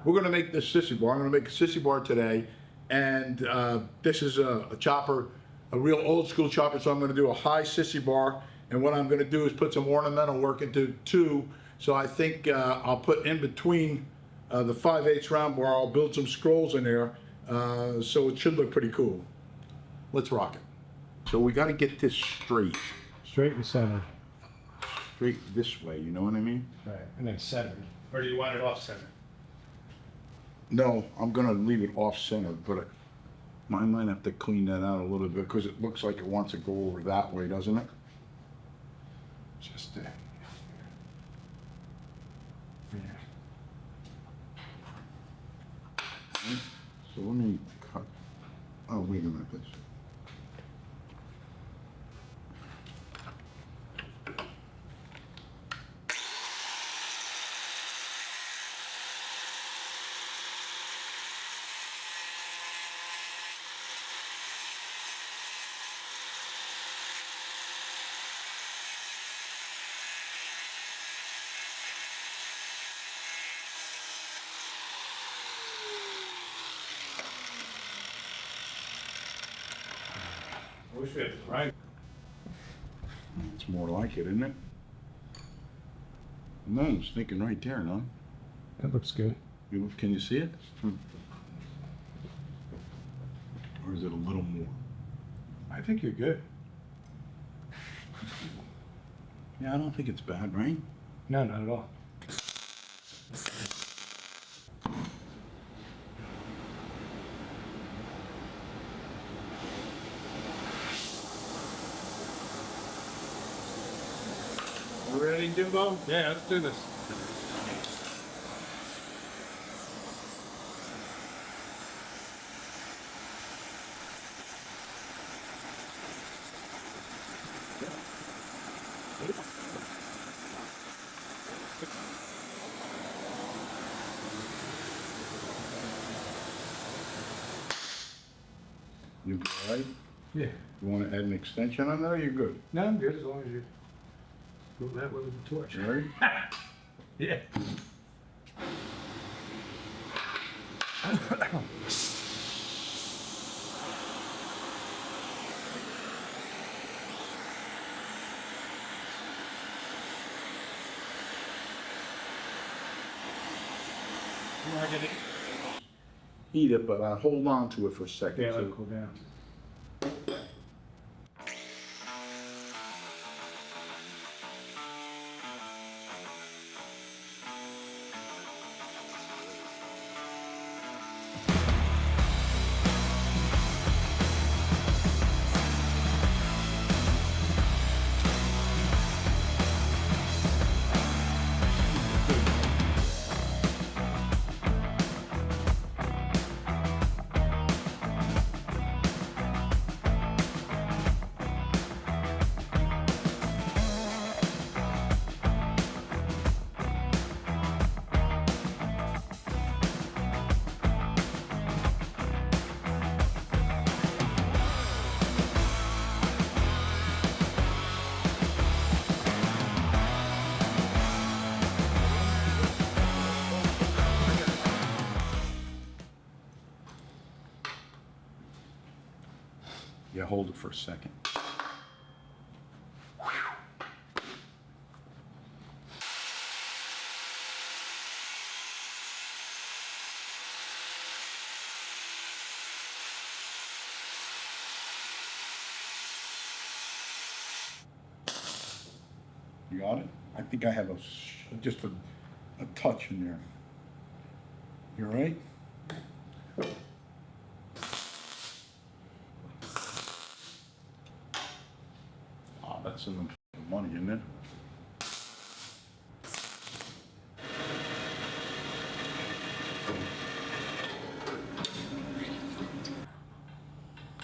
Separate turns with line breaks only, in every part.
We're gonna make this Sissy Bar. I'm gonna make a Sissy Bar today. And this is a chopper, a real old school chopper. So I'm gonna do a high Sissy Bar. And what I'm gonna do is put some ornamental work into two. So I think I'll put in between the 5/8 round bar, I'll build some scrolls in there. So it should look pretty cool. Let's rock it. So we gotta get this straight.
Straight and centered.
Straight this way, you know what I mean?
Right, and then centered. Or do you want it off center?
No, I'm gonna leave it off center, but I might have to clean that out a little bit because it looks like it wants to go over that way, doesn't it?
Just
So let me cut. Oh, wait a minute, please.
I wish we had the right.
It's more like it, isn't it? No, it's thinking right there, no?
That looks good.
Can you see it? Or is it a little more?
I think you're good.
Yeah, I don't think it's bad, right?
No, not at all.
You ready, Jimbo?
Yeah, let's do this.
You all right?
Yeah.
You want to add an extension on there? You're good.
No, I'm good as long as you go that way with the torch.
You ready?
Yeah.
Heat it, but hold on to it for a second.
Yeah, let it cool down.
Yeah, hold it for a second. You got it? I think I have just a touch in there. You all right? Oh, that's some money, isn't it?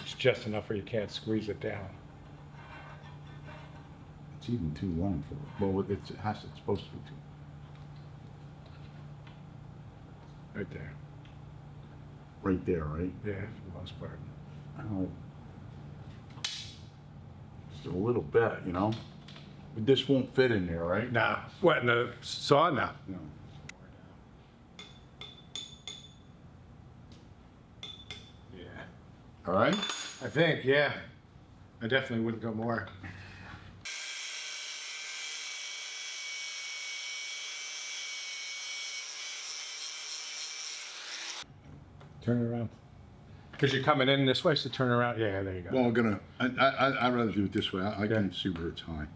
It's just enough where you can't squeeze it down.
It's even too long for it. Well, it's supposed to be too.
Right there.
Right there, right?
Yeah, for the most part.
Oh. Just a little bit, you know? But this won't fit in there, right?
Nah. What, in the saw? Nah.
No. All right?
I think, yeah. I definitely wouldn't go more. Turn it around. Because you're coming in this way, so turn around. Yeah, there you go.
Well, I'd rather do it this way. I can see where it's high.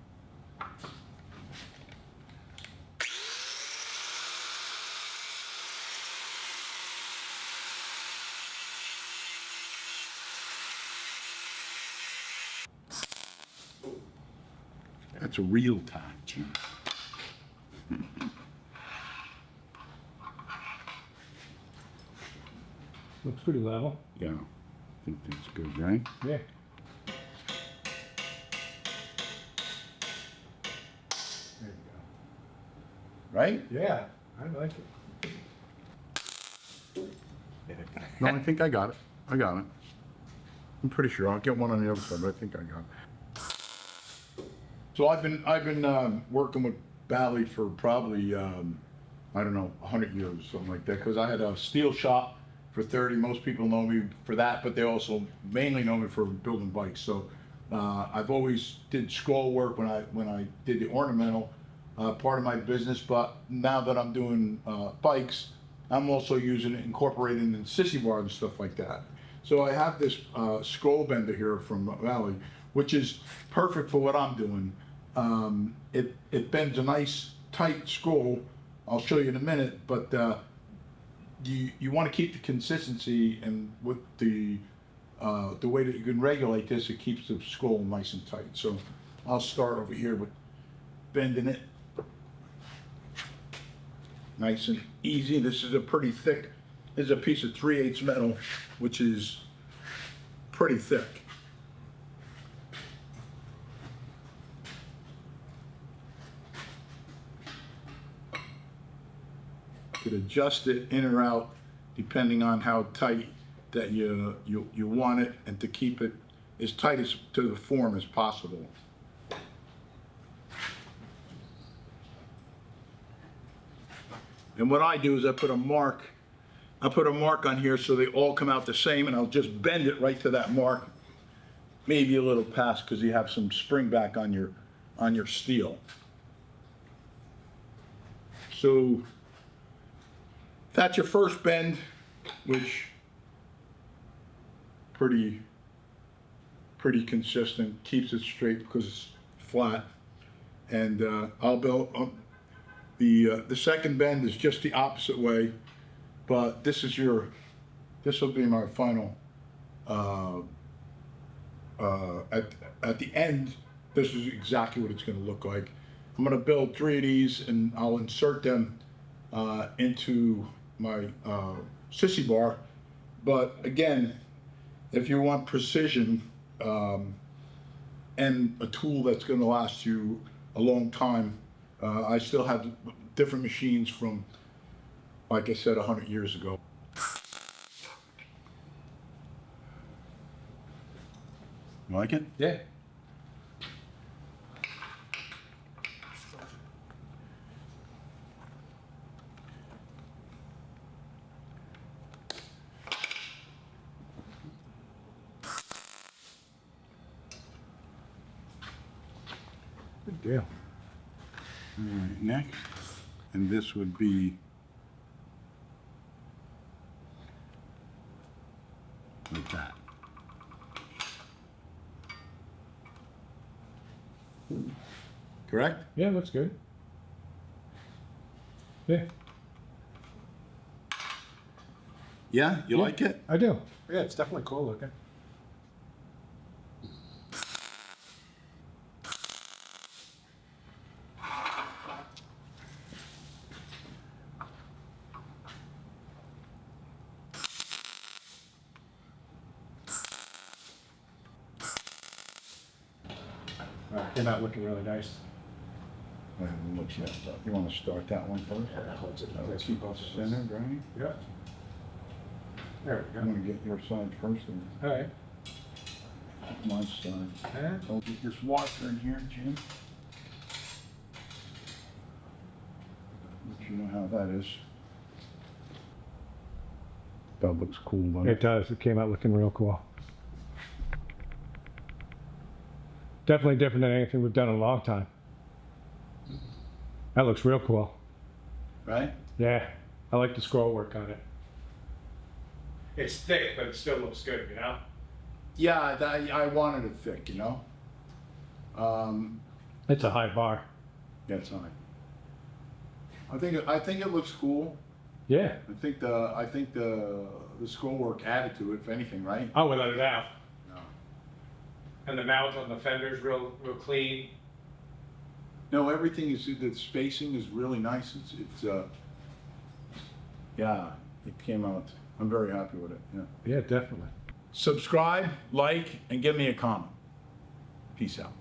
That's a real time, Jim.
Looks pretty level.
Yeah, I think that's good, right?
Yeah. There you
Right?
go. Yeah, I like it.
No, I think I got it. I got it. I'm pretty sure. I'll get one on the other side, but I think I got it. So I've been working with Bally for probably I don't know 100 years, something like that. Because I had a steel shop for 30. Most people know me for that, but they also mainly know me for building bikes. So I've always did scroll work when I did the ornamental part of my business. But now that I'm doing bikes, I'm also using it, incorporating in Sissy Bar and stuff like that. So I have this scroll bender here from Valley, which is perfect for what I'm doing. It bends a nice tight scroll. I'll show you in a minute, but you want to keep the consistency, and with the way that you can regulate this, it keeps the scroll nice and tight. So I'll start over here with bending it. Nice and easy. This is a pretty thick, this is a piece of 3/8 metal, which is pretty thick. You could adjust it in or out depending on how tight that you want it, and to keep it as tight as to the form as possible. And what I do is I put a mark on here so they all come out the same, and I'll just bend it right to that mark, maybe a little past, because you have some spring back on your steel. So that's your first bend, which pretty consistent, keeps it straight because it's flat. And I'll build the second bend is just the opposite way, but this will be my final. At the end, this is exactly what it's going to look like. I'm going to build 3 of these, and I'll insert them into my Sissy Bar. But again, if you want precision and a tool that's going to last you a long time, I still have different machines from, like I said, 100 years ago. You like it?
Yeah. Good deal.
All right, next, and this would be like that. Correct?
Yeah, looks good. Yeah,
Yeah, you like it?
I do. Yeah, it's definitely cool looking. Came out looking really nice.
I haven't looked yet, but you want to start that one first?
Yeah, that holds it
That'll
nice.
keep us centered, right?
Yep. There we
I'm
go.
gonna get your side first, and
All right.
my side.
Yeah.
Don't get this washer in here, Jim. Let you know how that is. That looks cool, doesn't
It does. It came out looking real cool. Definitely different than anything we've done in a long time. That looks real cool.
Right?
Yeah, I like the scroll work on it. It's thick, but it still looks good, you know?
Yeah, I wanted it thick, you know?
It's a high bar.
Yeah, it's fine. I think it looks cool.
Yeah.
I think the scroll work added to it, if anything, right?
Oh, without a doubt.
No.
And the mount on the fender's real clean.
No, everything is, the spacing is really nice. Yeah, it came out. I'm very happy with it, yeah.
Yeah, definitely.
Subscribe, like, and give me a comment. Peace out.